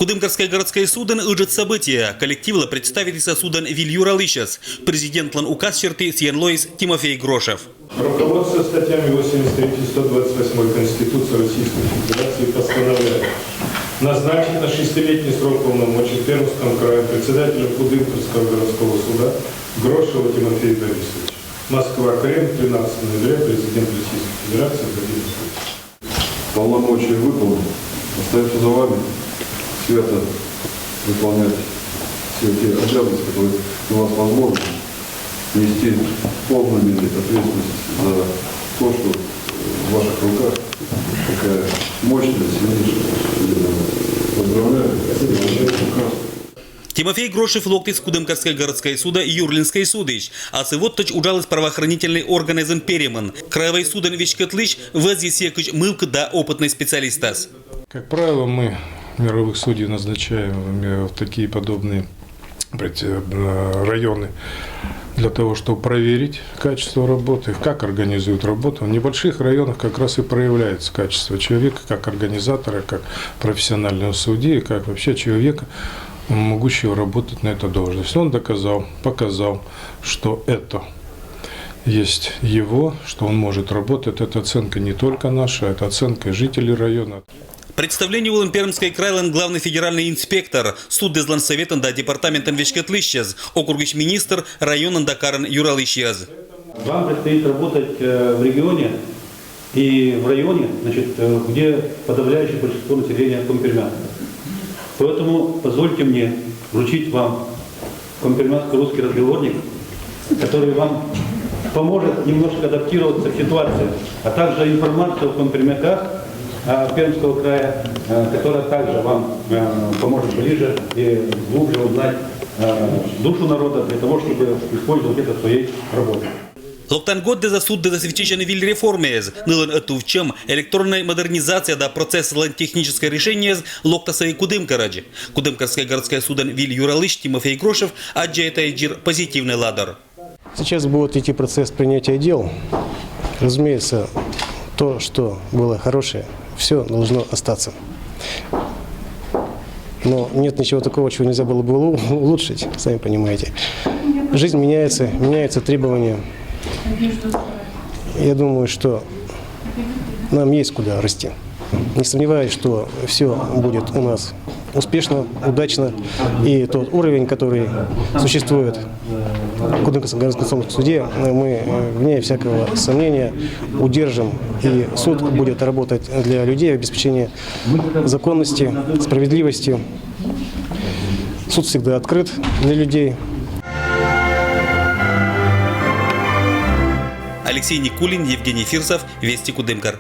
Кудымкарская городская суден ыжит события. Коллективла представительство суден Виль Юралышес. Президентлан указ черты Сьен Лоис Тимофей Грошев. Руководство статьями 83-128 Конституции Российской Федерации постановляет назначить на 6-летний срок полномочий в Пермском крае председателем Кудымкарского городского суда Грошева Тимофея Борисовича. Москва, Крым, 13 ноября, президент Российской Федерации Владимир Путин. Полномочия выполнены. Остается за вами свято выполнять все те обязанности, которые у вас возможны, нести полную меру ответственность за то, что в ваших руках такая мощная, сильнейшая. Поздравляю. Тимофей Грошев локтис Кудымкарской городской суда и Юрлинской судыч, а сегодня удалось правоохранительные органы из Империмен. Краевой суден Вичкатлыч вези секуч мылк да опытный специалистас. Как правило, мы мировых судей назначаем в такие подобные районы для того, чтобы проверить качество работы, как организуют работу. В небольших районах как раз и проявляется качество человека, как организатора, как профессионального судьи, как вообще человека, могущего работать на эту должность. Он доказал, показал, что это есть его, что он может работать. Это оценка не только наша, это оценка жителей района. Представление у Пермской крайлен главный федеральный инспектор, суд Дезлансоветом да департаментом Вичкатлыщез, округич министр районен да Карен Юралышез. Вам предстоит работать в регионе и в районе, значит, где подавляющее большинство населения компермянское. Поэтому позвольте мне вручить вам компермянско-русский разговорник, который вам поможет немножко адаптироваться к ситуации, а также информацию о компермяках Пермского края, которая также вам поможет ближе и глубже узнать душу народа для того, чтобы использовать это в своей работе. Локтан год за суд за свечечены виль реформез, нылен эту в чем электронная модернизация да процесс техническое решение локтаса и Кудымкараджи. Кудымкарская городская суден Виль Юралыш Тимофей Грошев, аджа это джир позитивный ладар. Сейчас будет идти процесс принятия дел. Разумеется, то, что было хорошее, все должно остаться. Но нет ничего такого, чего нельзя было бы улучшить, сами понимаете. Жизнь меняется, меняются требования. Я думаю, что нам есть куда расти. Не сомневаюсь, что все будет у нас успешно, удачно. И тот уровень, который существует в Кудымкарском городском суде, мы, вне всякого сомнения, удержим. И суд будет работать для людей, обеспечения законности, справедливости. Суд всегда открыт для людей. Алексей Никулин, Евгений Фирсов, Вести Кудымкар.